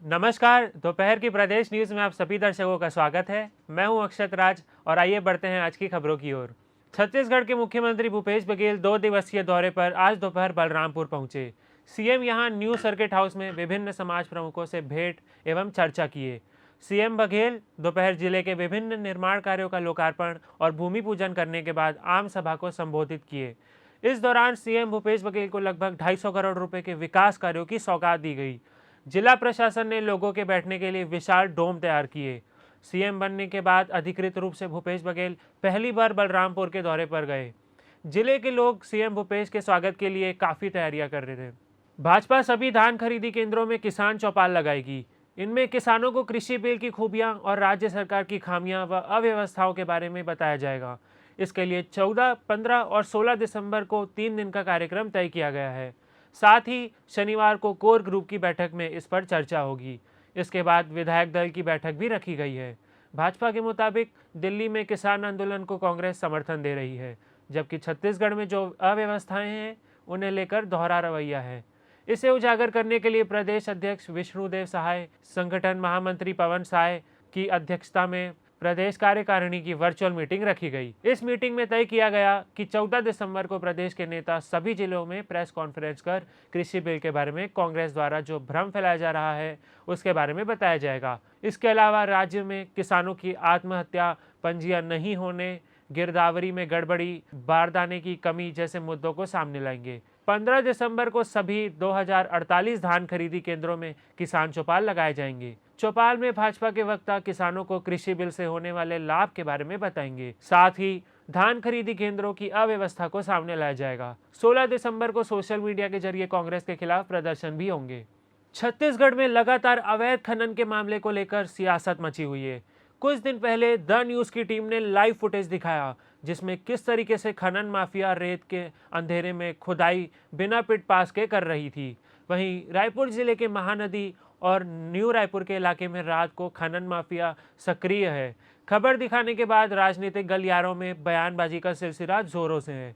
नमस्कार। दोपहर की प्रदेश न्यूज़ में आप सभी दर्शकों का स्वागत है। मैं हूं अक्षत राज और आइए बढ़ते हैं आज की खबरों की ओर। छत्तीसगढ़ के मुख्यमंत्री भूपेश बघेल 2 दिवसीय दौरे पर आज दोपहर बलरामपुर पहुंचे। सीएम यहां न्यू सर्किट हाउस में विभिन्न समाज प्रमुखों से भेंट एवं चर्चा किए। सीएम बघेल दोपहर जिले के विभिन्न निर्माण कार्यों का लोकार्पण और भूमि पूजन करने के बाद आम सभा को संबोधित किए। इस दौरान सीएम भूपेश बघेल को लगभग 250 करोड़ रुपए के विकास कार्यों की सौगात दी गई। जिला प्रशासन ने लोगों के बैठने के लिए विशाल डोम तैयार किए। सीएम बनने के बाद अधिकृत रूप से भूपेश बघेल पहली बार बलरामपुर के दौरे पर गए। जिले के लोग सीएम भूपेश के स्वागत के लिए काफ़ी तैयारियां कर रहे थे। भाजपा सभी धान खरीदी केंद्रों में किसान चौपाल लगाएगी। इनमें किसानों को कृषि बिल की खूबियां और राज्य सरकार की खामियां व अव्यवस्थाओं के बारे में बताया जाएगा। इसके लिए 14, 15 और 16 दिसंबर को 3 दिन का कार्यक्रम तय किया गया है। साथ ही शनिवार को कोर ग्रुप की बैठक में इस पर चर्चा होगी। इसके बाद विधायक दल की बैठक भी रखी गई है। भाजपा के मुताबिक दिल्ली में किसान आंदोलन को कांग्रेस समर्थन दे रही है, जबकि छत्तीसगढ़ में जो अव्यवस्थाएं हैं उन्हें लेकर दोहरा रवैया है। इसे उजागर करने के लिए प्रदेश अध्यक्ष विष्णुदेव सहाय, संगठन महामंत्री पवन साय की अध्यक्षता में प्रदेश कार्यकारिणी की वर्चुअल मीटिंग रखी गई। इस मीटिंग में तय किया गया कि 14 दिसंबर को प्रदेश के नेता सभी जिलों में प्रेस कॉन्फ्रेंस कर कृषि बिल के बारे में कांग्रेस द्वारा जो भ्रम फैलाया जा रहा है उसके बारे में बताया जाएगा। इसके अलावा राज्य में किसानों की आत्महत्या, पंजियां नहीं होने, गिरदावरी में गड़बड़ी, बारदाने की कमी जैसे मुद्दों को सामने लाएंगे। 15 दिसंबर को सभी 2048 धान खरीदी केंद्रों में किसान चौपाल लगाए जाएंगे। चौपाल में भाजपा के वक्ता किसानों को कृषि बिल से होने वाले लाभ के बारे में बताएंगे। साथ ही धान खरीदी केंद्रों की अव्यवस्था को सामने लाया जाएगा। 16 दिसंबर को सोशल मीडिया के जरिए कांग्रेस के खिलाफ प्रदर्शन भी होंगे। छत्तीसगढ़ में लगातार अवैध खनन के मामले को लेकर सियासत मची हुई है। कुछ दिन पहले द न्यूज़ की टीम ने लाइव फुटेज दिखाया जिसमें किस तरीके से खनन माफिया रेत के अंधेरे में खुदाई बिना पिट पास के कर रही थी। वहीं रायपुर जिले के महानदी और न्यू रायपुर के इलाके में रात को खनन माफिया सक्रिय है। खबर दिखाने के बाद राजनीतिक गलियारों में बयानबाजी का सिलसिला जोरों से है।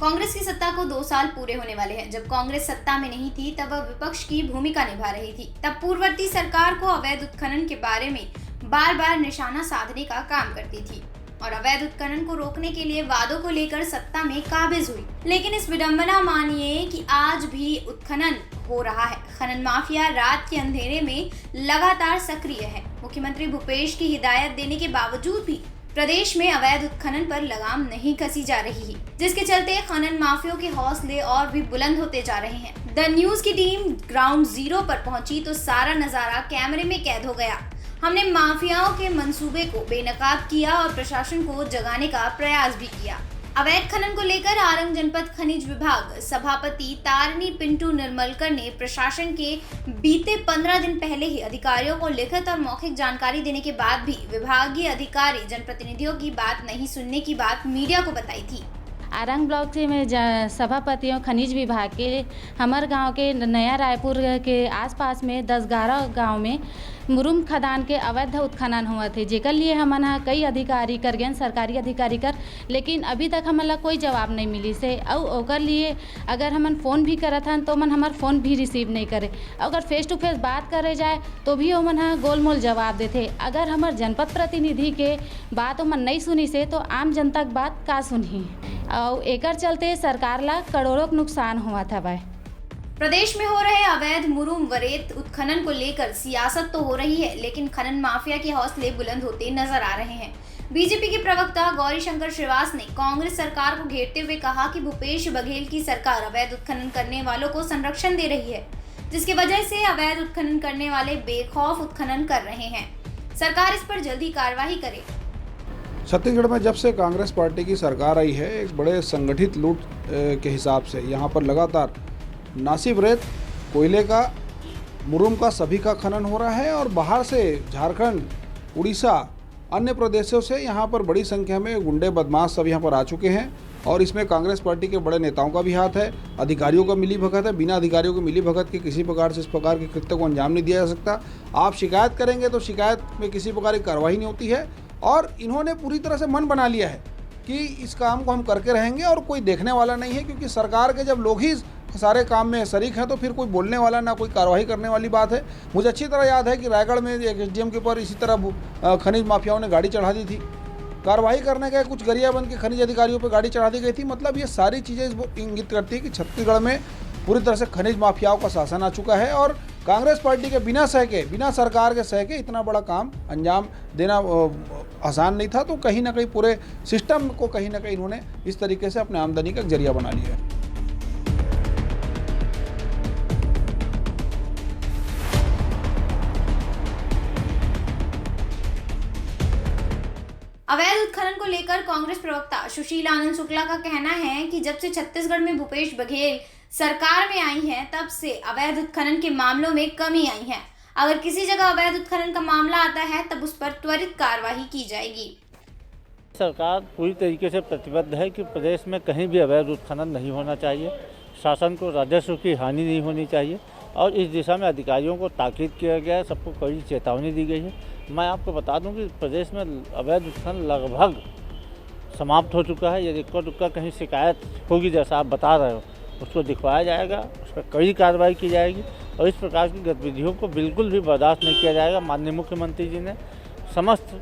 कांग्रेस की सत्ता को 2 साल पूरे होने वाले हैं। जब कांग्रेस सत्ता में नहीं थी तब वह विपक्ष की भूमिका निभा रही थी। तब पूर्ववर्ती सरकार को अवैध उत्खनन के बारे में बार बार निशाना साधने का काम करती थी और अवैध उत्खनन को रोकने के लिए वादों को लेकर सत्ता में काबिज हुई। लेकिन इस विडंबना मानिए कि आज भी उत्खनन हो रहा है। खनन माफिया रात के अंधेरे में लगातार सक्रिय है। मुख्यमंत्री भूपेश की हिदायत देने के बावजूद भी प्रदेश में अवैध उत्खनन पर लगाम नहीं कसी जा रही है, जिसके चलते खनन माफियों के हौसले और भी बुलंद होते जा रहे हैं। द न्यूज़ की टीम ग्राउंड जीरो पर पहुंची तो सारा नजारा कैमरे में कैद हो गया। हमने माफियाओं के मंसूबे को बेनकाब किया और प्रशासन को जगाने का प्रयास भी किया। अवैध खनन को लेकर आरंग जनपद खनिज विभाग सभापति तारिणी पिंटू निर्मलकर ने प्रशासन के बीते 15 दिन पहले ही अधिकारियों को लिखित और मौखिक जानकारी देने के बाद भी विभागीय अधिकारी जनप्रतिनिधियों की बात नहीं सुनने की बात मीडिया को बताई थी। आरंग ब्लॉक से मैं सभापतियों खनिज विभाग के हमारे गांव के नया रायपुर के आसपास में 10-11 गांव में मुरुम खदान के अवैध उत्खनन हुआ थे, जेकर लिए हमन कई अधिकारी कर गए, सरकारी अधिकारी कर, लेकिन अभी तक हमन कोई जवाब नहीं मिली से। और ओकर लिए अगर हमन फ़ोन भी करत हन तो मन हमार फ़ोन भी रिसीव नहीं करे। अगर फेस टू फेस बात करे जाए तो भी ओमन गोलमोल जवाब देते। अगर हमार जनपद प्रतिनिधि के बात ओमन नहीं सुनी से तो आम जनता की बात का सुनी। और एकर चलते सरकार ला करोड़ों नुकसान हुआ था। भाई प्रदेश में हो रहे अवैध मुरुम व रेत उत्खनन को लेकर सियासत तो हो रही है, लेकिन खनन माफिया के हौसले बुलंद होते नजर आ रहे हैं। बीजेपी के प्रवक्ता गौरी शंकर श्रीवास ने कांग्रेस सरकार को घेरते हुए कहा कि भूपेश बघेल की सरकार अवैध उत्खनन करने वालों को संरक्षण दे रही है, जिसकी वजह से अवैध उत्खनन करने वाले बेखौफ उत्खनन कर रहे हैं। सरकार इस पर जल्दी कार्रवाई करे। छत्तीसगढ़ में जब से कांग्रेस पार्टी की सरकार आई है, एक बड़े संगठित लूट के हिसाब से यहाँ पर लगातार ना सिर्फ रेत, कोयले का, मुरुम का, सभी का खनन हो रहा है और बाहर से झारखंड, उड़ीसा, अन्य प्रदेशों से यहाँ पर बड़ी संख्या में गुंडे बदमाश सब यहाँ पर आ चुके हैं और इसमें कांग्रेस पार्टी के बड़े नेताओं का भी हाथ है। अधिकारियों का मिली भगत है। बिना अधिकारियों की मिली भगत के किसी प्रकार से इस प्रकार के कृत्य को अंजाम नहीं दिया जा सकता। आप शिकायत करेंगे तो शिकायत में किसी प्रकार की कार्रवाई नहीं होती है और इन्होंने पूरी तरह से मन बना लिया है कि इस काम को हम करके रहेंगे और कोई देखने वाला नहीं है, क्योंकि सरकार के जब लोग ही सारे काम में शरीक हैं तो फिर कोई बोलने वाला ना कोई कार्रवाई करने वाली बात है। मुझे अच्छी तरह याद है कि रायगढ़ में एक एसडीएम के ऊपर इसी तरह खनिज माफियाओं ने गाड़ी चढ़ा दी थी, कार्रवाई करने गए कुछ गरियाबंद के खनिज अधिकारियों पर गाड़ी चढ़ा दी गई थी। मतलब ये सारी चीज़ें इंगित करती है कि छत्तीसगढ़ में पूरी तरह से खनिज माफियाओं का शासन आ चुका है और कांग्रेस पार्टी के बिना सरकार के सह के इतना बड़ा काम अंजाम देना आसान नहीं था। तो कहीं ना कहीं पूरे सिस्टम को कहीं ना कहीं इन्होंने इस तरीके से अपने आमदनी का जरिया बना लिया है। अवैध उत्खनन को लेकर कांग्रेस प्रवक्ता सुशील आनंद शुक्ला का कहना है कि जब से छत्तीसगढ़ में भूपेश बघेल सरकार में आई है तब से अवैध उत्खनन के मामलों में कमी आई है। अगर किसी जगह अवैध उत्खनन का मामला आता है तब उस पर त्वरित कार्रवाई की जाएगी। सरकार पूरी तरीके से प्रतिबद्ध है कि प्रदेश में कहीं भी अवैध उत्खनन नहीं होना चाहिए, शासन को राजस्व की हानि नहीं होनी चाहिए और इस दिशा में अधिकारियों को ताकीद किया गया है, सबको कड़ी चेतावनी दी गई है। मैं आपको बता दूं कि प्रदेश में अवैध उत्खनन लगभग समाप्त हो चुका है। यदि इक्का दुक्का कहीं शिकायत होगी जैसा आप बता रहे हो, उसको दिखवाया जाएगा, उस पर कड़ी कार्रवाई की जाएगी और इस प्रकार की गतिविधियों को बिल्कुल भी बर्दाश्त नहीं किया जाएगा। माननीय मुख्यमंत्री जी ने समस्त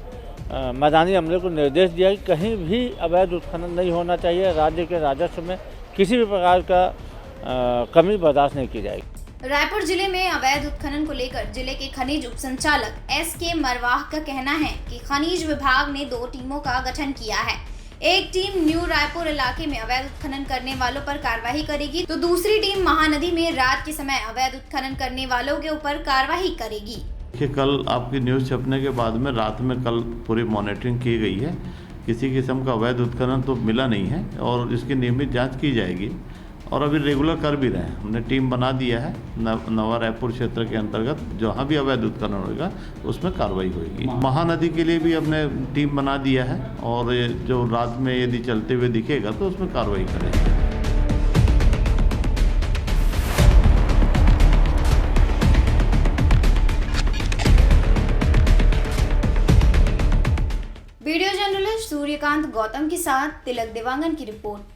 मैदानी अमले को निर्देश दिया कि कहीं भी अवैध उत्खनन नहीं होना चाहिए, राज्य के राजस्व में किसी भी प्रकार का कमी बर्दाश्त नहीं की जाएगी। रायपुर जिले में अवैध उत्खनन को लेकर जिले के खनिज उप संचालक एस.के. मरवाह का कहना है कि खनिज विभाग ने 2 टीमों का गठन किया है। एक टीम न्यू रायपुर इलाके में अवैध उत्खनन करने वालों पर कार्रवाई करेगी तो दूसरी टीम महानदी में रात के समय अवैध उत्खनन करने वालों के ऊपर कार्रवाई करेगी। कि कल आपकी न्यूज़ छपने के बाद में रात में कल पूरी मॉनिटरिंग की गई है, किसी किस्म का अवैध उत्खनन तो मिला नहीं है और इसकी नियमित जांच की जाएगी और अभी रेगुलर कर भी रहे हैं। हमने टीम बना दिया है नवा रायपुर क्षेत्र के अंतर्गत, जहाँ भी अवैध उत्खनन होगा उसमें कार्रवाई होगी। महानदी के लिए भी हमने टीम बना दिया है और जो रात में यदि चलते हुए दिखेगा तो उसमें कार्रवाई करेंगे। वीडियो जर्नलिस्ट सूर्यकांत गौतम के साथ तिलक देवांगन की रिपोर्ट।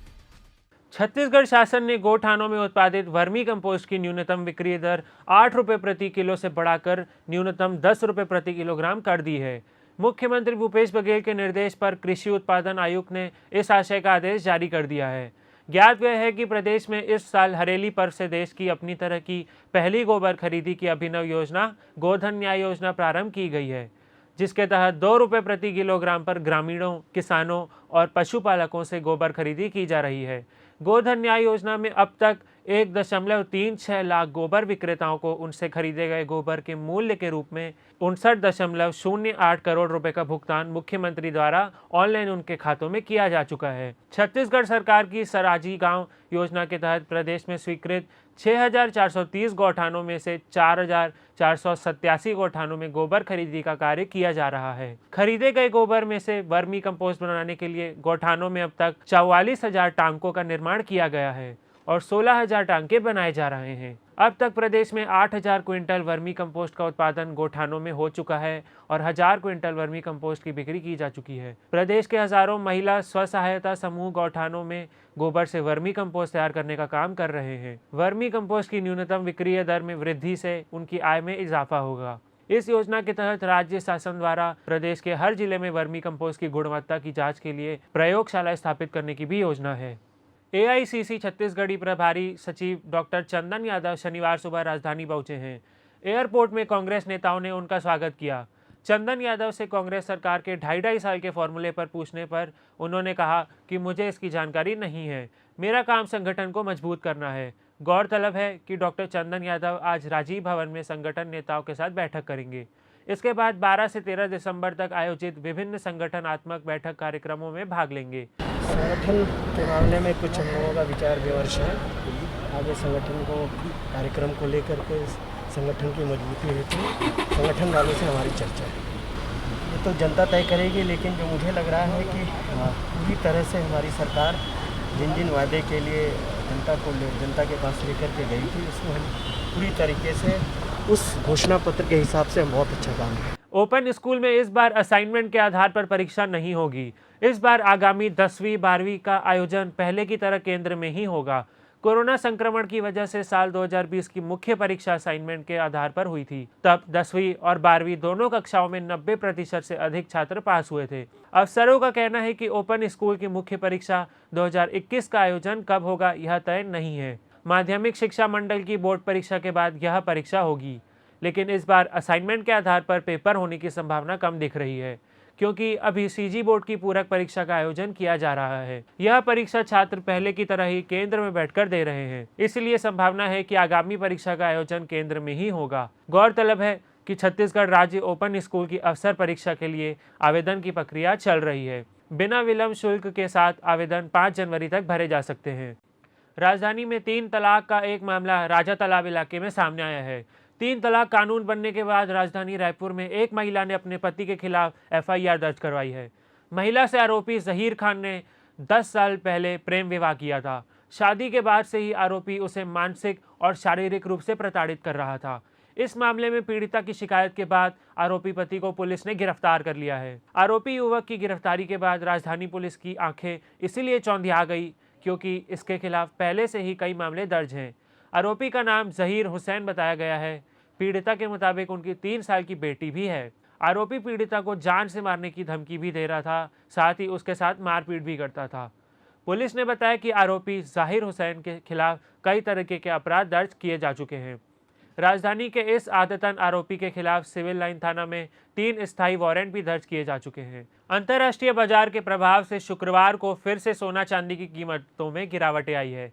छत्तीसगढ़ शासन ने गौठानों में उत्पादित वर्मी कंपोस्ट की न्यूनतम बिक्री दर 8 रुपये प्रति किलो से बढ़ाकर न्यूनतम 10 रुपये प्रति किलोग्राम कर दी है। मुख्यमंत्री भूपेश बघेल के निर्देश पर कृषि उत्पादन आयुक्त ने इस आशय का आदेश जारी कर दिया है। ज्ञात है कि प्रदेश में इस साल हरेली पर्व से देश की अपनी तरह की पहली गोबर खरीदी की अभिनव योजना गोधन न्याय योजना प्रारंभ की गई है, जिसके तहत 2 रुपये प्रति किलोग्राम पर ग्रामीणों, किसानों और पशुपालकों से गोबर खरीदी की जा रही है। गोधन न्याय योजना में अब तक 1.36 लाख गोबर विक्रेताओं को उनसे खरीदे गए गोबर के मूल्य के रूप में 59.08 करोड़ रुपए का भुगतान मुख्यमंत्री द्वारा ऑनलाइन उनके खातों में किया जा चुका है। छत्तीसगढ़ सरकार की सराजी गांव योजना के तहत प्रदेश में स्वीकृत 6,430 गौठानों में से 4,487 गौठानों में गोबर खरीदी का कार्य किया जा रहा है। खरीदे गए गोबर में से वर्मी कंपोस्ट बनाने के लिए गौठानों में अब तक 44,000 टांकों का निर्माण किया गया है और 16,000 टांके बनाए जा रहे हैं। अब तक प्रदेश में 8,000 क्विंटल वर्मी कंपोस्ट का उत्पादन गौठानों में हो चुका है और 1,000 क्विंटल वर्मी कंपोस्ट की बिक्री की जा चुकी है। प्रदेश के हजारों महिला स्व सहायता समूह गौठानों में गोबर से वर्मी कंपोस्ट तैयार करने का काम कर रहे हैं। वर्मी कंपोस्ट की न्यूनतम विक्रय दर में वृद्धि से उनकी आय में इजाफा होगा। इस योजना के तहत राज्य शासन द्वारा प्रदेश के हर जिले में वर्मी कंपोस्ट की गुणवत्ता की जाँच के लिए प्रयोगशाला स्थापित करने की भी योजना है। AICC छत्तीसगढ़ी प्रभारी सचिव डॉक्टर चंदन यादव शनिवार सुबह राजधानी पहुंचे हैं। एयरपोर्ट में कांग्रेस नेताओं ने उनका स्वागत किया। चंदन यादव से कांग्रेस सरकार के 2.5 साल के फॉर्मूले पर पूछने पर उन्होंने कहा कि मुझे इसकी जानकारी नहीं है, मेरा काम संगठन को मजबूत करना है। गौरतलब है कि डॉक्टर चंदन यादव आज राजीव भवन में संगठन नेताओं के साथ बैठक करेंगे। इसके बाद 12 से 13 दिसंबर तक आयोजित विभिन्न संगठनात्मक बैठक कार्यक्रमों में भाग लेंगे। संगठन के मामले में कुछ हम लोगों का विचार विमर्श है। आगे संगठन को कार्यक्रम को लेकर के संगठन की मजबूती हेतु संगठन वालों से हमारी चर्चा है। ये तो जनता तय करेगी, लेकिन जो मुझे लग रहा है कि पूरी तरह से हमारी सरकार जिन जिन वादे के लिए जनता के पास लेकर के गई थी, उसमें हम पूरी तरीके से उस घोषणा पत्र के हिसाब से हम बहुत अच्छा काम है। ओपन स्कूल में इस बार असाइनमेंट के आधार पर परीक्षा नहीं होगी। इस बार आगामी 10वीं 12वीं का आयोजन पहले की तरह केंद्र में ही होगा। कोरोना संक्रमण की वजह से साल 2020 की मुख्य परीक्षा असाइनमेंट के आधार पर हुई थी। तब 10वीं और 12वीं दोनों कक्षाओं में 90% से अधिक छात्र पास हुए थे। अफसरों का कहना है कि ओपन स्कूल की मुख्य परीक्षा 2021 का आयोजन कब होगा यह तय नहीं है। माध्यमिक शिक्षा मंडल की बोर्ड परीक्षा के बाद यह परीक्षा होगी, लेकिन इस बार असाइनमेंट के आधार पर पेपर होने की संभावना कम दिख रही है, क्योंकि अभी सीजी बोर्ड की पूरक परीक्षा का आयोजन किया जा रहा है। यह परीक्षा छात्र पहले की तरह ही केंद्र में बैठकर दे रहे हैं, इसलिए संभावना है कि आगामी परीक्षा का आयोजन केंद्र में ही होगा। गौरतलब है कि छत्तीसगढ़ राज्य ओपन स्कूल की अवसर परीक्षा के लिए आवेदन की प्रक्रिया चल रही है। बिना विलंब शुल्क के साथ आवेदन 5 जनवरी तक भरे जा सकते हैं। राजधानी में 3 तलाक का एक मामला राजा तालाब इलाके में सामने आया है। 3 तलाक कानून बनने के बाद राजधानी रायपुर में एक महिला ने अपने पति के खिलाफ FIR दर्ज करवाई है। महिला से आरोपी जहीर खान ने 10 साल पहले प्रेम विवाह किया था। शादी के बाद से ही आरोपी उसे मानसिक और शारीरिक रूप से प्रताड़ित कर रहा था। इस मामले में पीड़िता की शिकायत के बाद आरोपी पति को पुलिस ने गिरफ्तार कर लिया है। आरोपी युवक की गिरफ्तारी के बाद राजधानी पुलिस की आंखें इसीलिए चौंधिया गई क्योंकि इसके खिलाफ पहले से ही कई मामले दर्ज हैं। आरोपी का नाम जहीर हुसैन बताया गया है। पीड़िता के मुताबिक उनकी 3 साल की बेटी भी है। आरोपी पीड़िता को जान से मारने की धमकी भी दे रहा था, साथ ही उसके साथ मारपीट भी करता था। पुलिस ने बताया कि आरोपी जहीर हुसैन के खिलाफ कई तरीके के अपराध दर्ज किए जा चुके हैं। राजधानी के इस आदतन आरोपी के खिलाफ सिविल लाइन थाना में 3 स्थायी वारंट भी दर्ज किए जा चुके हैं। अंतर्राष्ट्रीय बाजार के प्रभाव से शुक्रवार को फिर से सोना चांदी की कीमतों में गिरावटें आई है।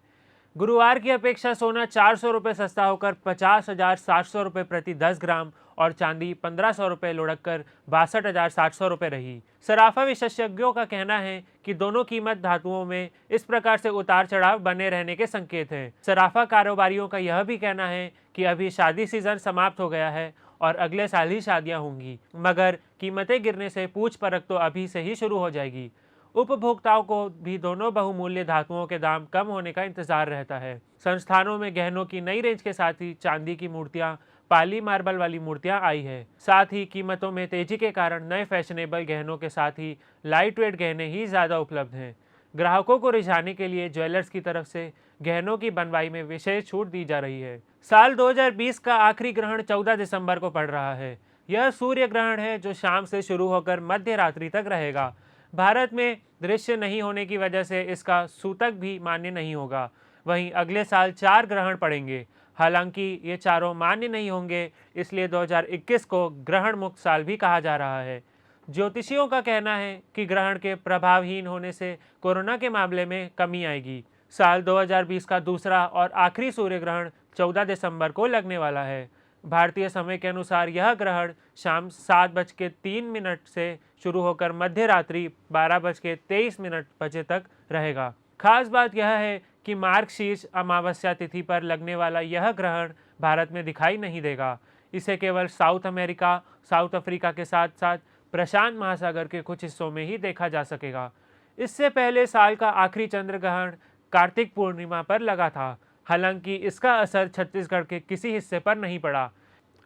गुरुवार की अपेक्षा सोना 400 रुपये सस्ता होकर 50,700 रुपये प्रति 10 ग्राम और चांदी 1500 रुपये लुढ़क कर 62,700 रुपये रही। सराफा विशेषज्ञों का कहना है कि दोनों कीमत धातुओं में इस प्रकार से उतार चढ़ाव बने रहने के संकेत हैं। सराफा कारोबारियों का यह भी कहना है कि अभी शादी सीजन समाप्त हो गया है और अगले साल ही शादियां होंगी, मगर कीमतें गिरने से पूछ परख तो अभी से ही शुरू हो जाएगी। उपभोक्ताओं को भी दोनों बहुमूल्य धातुओं के दाम कम होने का इंतजार रहता है। संस्थानों में गहनों की नई रेंज के साथ ही चांदी की मूर्तियां, पाली मार्बल वाली मूर्तियां आई है। साथ ही कीमतों में तेजी के कारण नए फैशनेबल गहनों के साथ ही लाइट वेट गहने ही ज़्यादा उपलब्ध हैं। ग्राहकों को रिझाने के लिए ज्वेलर्स की तरफ से गहनों की बनवाई में विशेष छूट दी जा रही है। साल 2020 का आखिरी ग्रहण 14 दिसंबर को पड़ रहा है। यह सूर्य ग्रहण है जो शाम से शुरू होकर मध्य रात्रि तक रहेगा। भारत में दृश्य नहीं होने की वजह से इसका सूतक भी मान्य नहीं होगा। वहीं अगले साल 4 ग्रहण पड़ेंगे। हालांकि ये चारों मान्य नहीं होंगे, इसलिए 2021 को ग्रहण मुक्त साल भी कहा जा रहा है। ज्योतिषियों का कहना है कि ग्रहण के प्रभावहीन होने से कोरोना के मामले में कमी आएगी। साल 2020 का दूसरा और आखिरी सूर्य ग्रहण 14 दिसंबर को लगने वाला है। भारतीय समय के अनुसार यह ग्रहण शाम 7:03 से शुरू होकर मध्य रात्रि 12:23 बजे तक रहेगा। खास बात यह है कि मार्गशीर्ष अमावस्या तिथि पर लगने वाला यह ग्रहण भारत में दिखाई नहीं देगा। इसे केवल साउथ अमेरिका, साउथ अफ्रीका के साथ साथ प्रशांत महासागर के कुछ हिस्सों में ही देखा जा सकेगा। इससे पहले साल का आखिरी चंद्र ग्रहण कार्तिक पूर्णिमा पर लगा था। हालांकि इसका असर छत्तीसगढ़ के किसी हिस्से पर नहीं पड़ा।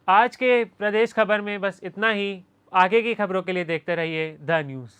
आज के प्रदेश खबर में बस इतना ही। आगे की खबरों के लिए देखते रहिए द न्यूज़।